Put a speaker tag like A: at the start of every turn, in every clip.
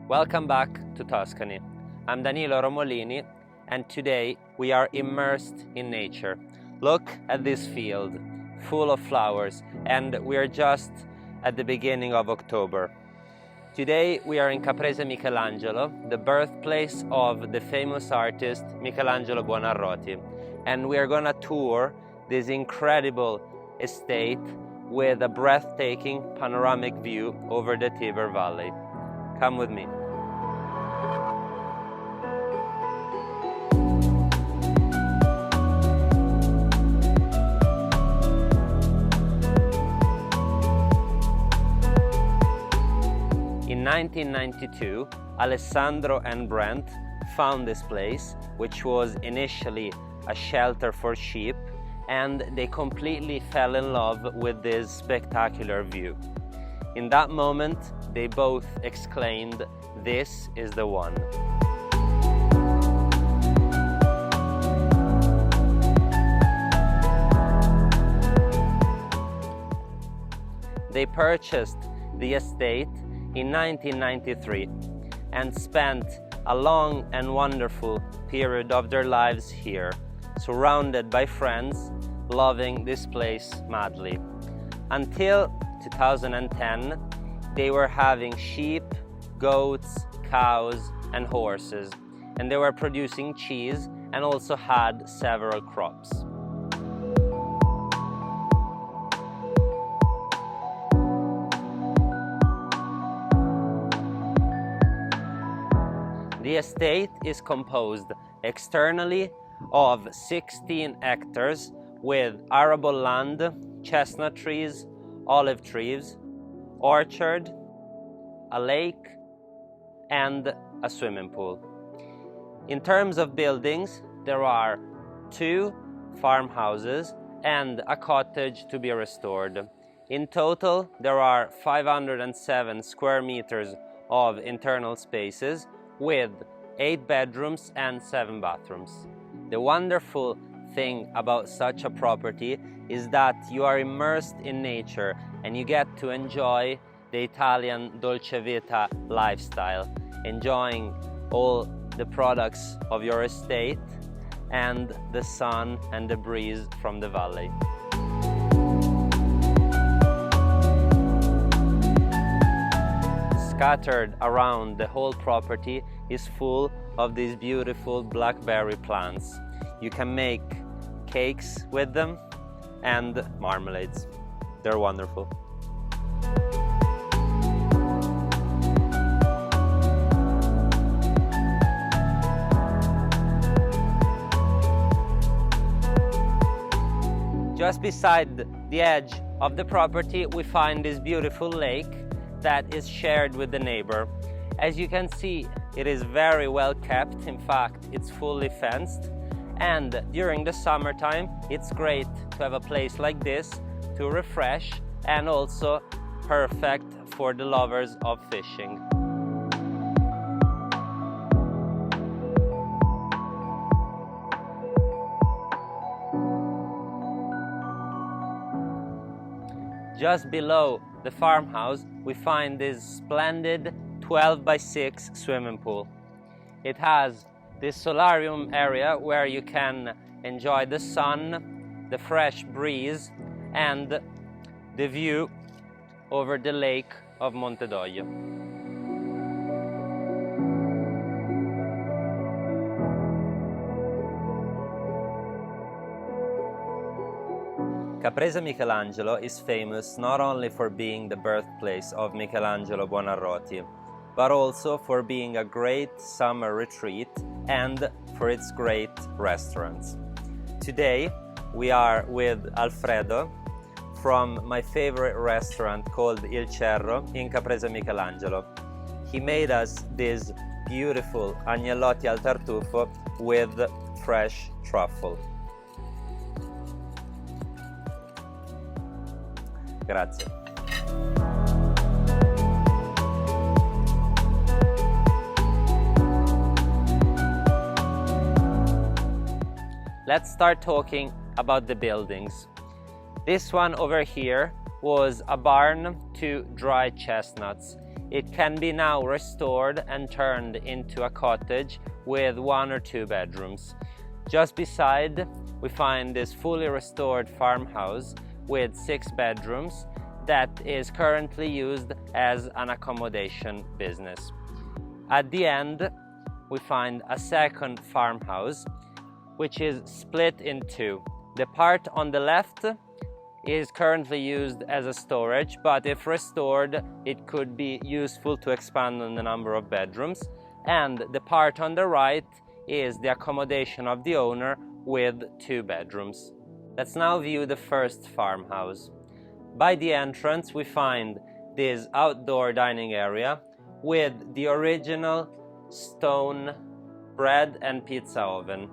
A: Welcome back to Tuscany. I'm Danilo Romolini, and today we are immersed in nature. Look at this field, full of flowers, and we are just at the beginning of October. Today we are in Caprese Michelangelo, the birthplace of the famous artist Michelangelo Buonarroti, and we are gonna tour this incredible estate with a breathtaking panoramic view over the Tiber Valley. Come with me. In 1992, Alessandro and Brent found this place, which was initially a shelter for sheep, and they completely fell in love with this spectacular view. In that moment, they both exclaimed, "This is the one." They purchased the estate in 1993 and spent a long and wonderful period of their lives here, surrounded by friends, loving this place madly. Until 2010, they were having sheep, goats, cows, and horses, and they were producing cheese and also had several crops. The estate is composed externally of 16 hectares with arable land, chestnut trees, olive trees, orchard, a lake, and a swimming pool. In terms of buildings, there are 2 farmhouses and a cottage to be restored. In total, there are 507 square meters of internal spaces with 8 bedrooms and 7 bathrooms. The wonderful thing about such a property is that you are immersed in nature and you get to enjoy the Italian dolce vita lifestyle, enjoying all the products of your estate and the sun and the breeze from the valley. Scattered around the whole property is full of these beautiful blackberry plants. You can make cakes with them and marmalades. They're wonderful. Just beside the edge of the property, we find this beautiful lake that is shared with the neighbor. As you can see, it is very well kept. In fact, it's fully fenced. And during the summertime, it's great to have a place like this to refresh, and also perfect for the lovers of fishing. Just below the farmhouse, we find this splendid 12 by 6 swimming pool. It has this solarium area where you can enjoy the sun, the fresh breeze, and the view over the lake of Montedoglio. Caprese Michelangelo is famous not only for being the birthplace of Michelangelo Buonarroti, but also for being a great summer retreat and for its great restaurants. Today we are with Alfredo from my favorite restaurant called Il Cerro in Caprese Michelangelo. He made us this beautiful agnolotti al tartufo with fresh truffle. Grazie. Let's start talking about the buildings. This one over here was a barn to dry chestnuts. It can be now restored and turned into a cottage with 1 or 2 bedrooms. Just beside, we find this fully restored farmhouse with 6 bedrooms that is currently used as an accommodation business. At the end, we find a second farmhouse, which is split in 2. The part on the left is currently used as a storage, but if restored, it could be useful to expand on the number of bedrooms. And the part on the right is the accommodation of the owner with 2 bedrooms. Let's now view the first farmhouse. By the entrance, we find this outdoor dining area with the original stone bread and pizza oven.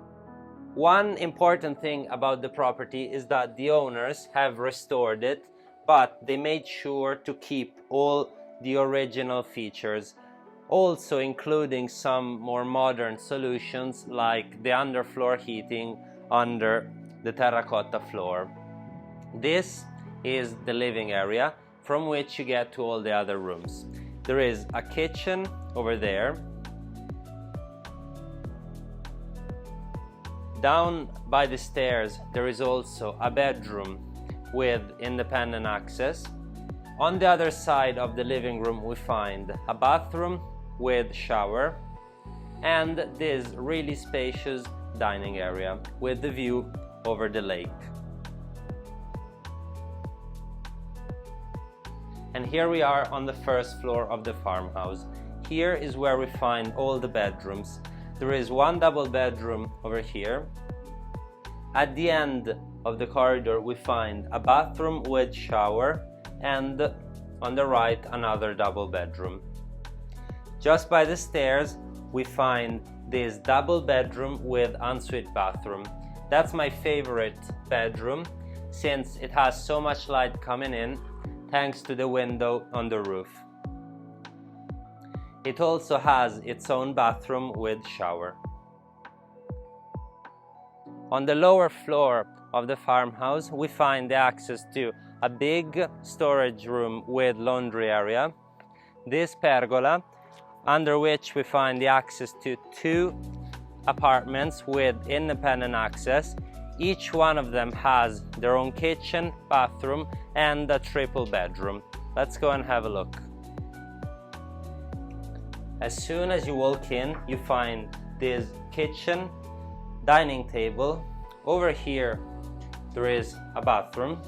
A: One important thing about the property is that the owners have restored it, but they made sure to keep all the original features, also including some more modern solutions like the underfloor heating under the terracotta floor. This is the living area from which you get to all the other rooms. There is a kitchen over there. Down by the stairs there is also a bedroom with independent access. On the other side of the living room we find a bathroom with shower and this really spacious dining area with the view over the lake. And here we are on the first floor of the farmhouse. Here is where we find all the bedrooms. There is 1 double bedroom over here. At the end of the corridor we find a bathroom with shower and on the right another double bedroom. Just by the stairs we find this double bedroom with ensuite bathroom. That's my favorite bedroom since it has so much light coming in thanks to the window on the roof. It also has its own bathroom with shower. On the lower floor of the farmhouse we find the access to a big storage room with laundry area, this pergola under which we find the access to 2 apartments with independent access. Each one of them has their own kitchen, bathroom and a triple bedroom. Let's go and have a look. As soon as you walk in, you find this kitchen, dining table. Over here there is a bathroom.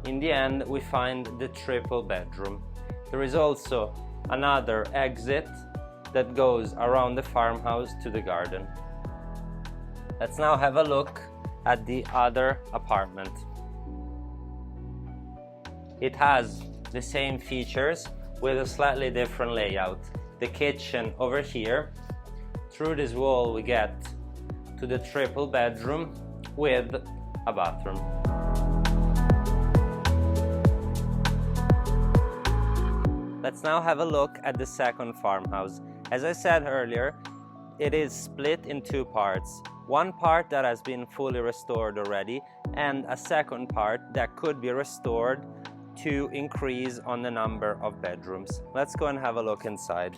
A: In the end we find the triple bedroom. There is also another exit that goes around the farmhouse to the garden. Let's now have a look at the other apartment. It has the same features with a slightly different layout. The kitchen over here. Through this wall we get to the triple bedroom with a bathroom. Let's now have a look at the second farmhouse. As I said earlier, it is split in 2 parts. One part that has been fully restored already and a second part that could be restored to increase on the number of bedrooms. Let's go and have a look inside.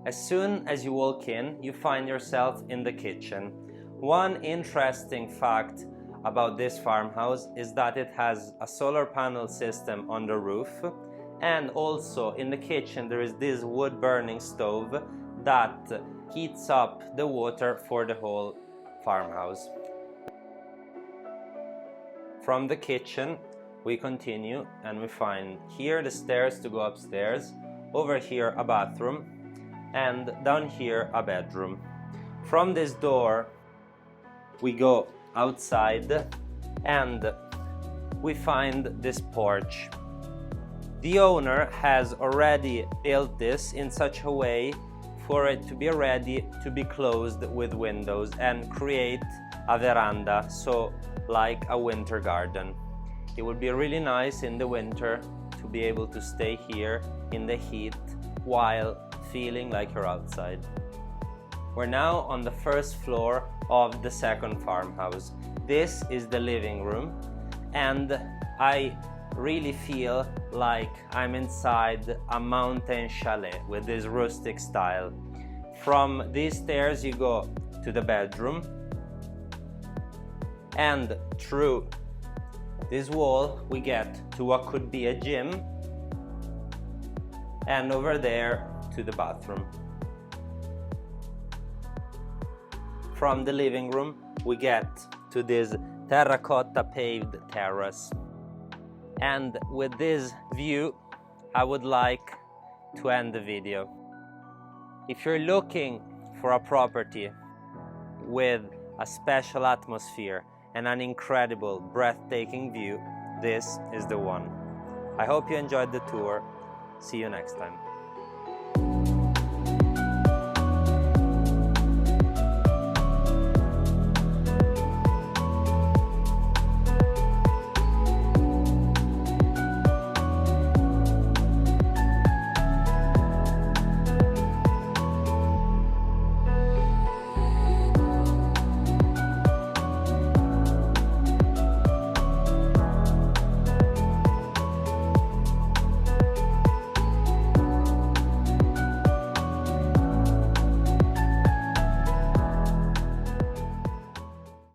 A: As soon as you walk in, you find yourself in the kitchen. One interesting fact about this farmhouse is that it has a solar panel system on the roof, and also in the kitchen there is this wood burning stove that heats up the water for the whole farmhouse. From the kitchen we continue and we find here the stairs to go upstairs, over here a bathroom and down here a bedroom. From this door we go outside and we find this porch. The owner has already built this in such a way for it to be ready to be closed with windows and create a veranda, so like a winter garden. It would be really nice in the winter to be able to stay here in the heat while feeling like you're outside. We're now on the first floor of the second farmhouse. This is the living room and I really feel like I'm inside a mountain chalet with this rustic style. From these stairs you go to the bedroom, and through this wall we get to what could be a gym, and over there to the bathroom. From the living room we get to this terracotta paved terrace. And with this view, I would like to end the video. If you're looking for a property with a special atmosphere and an incredible, breathtaking view, this is the one. I hope you enjoyed the tour. See you next time.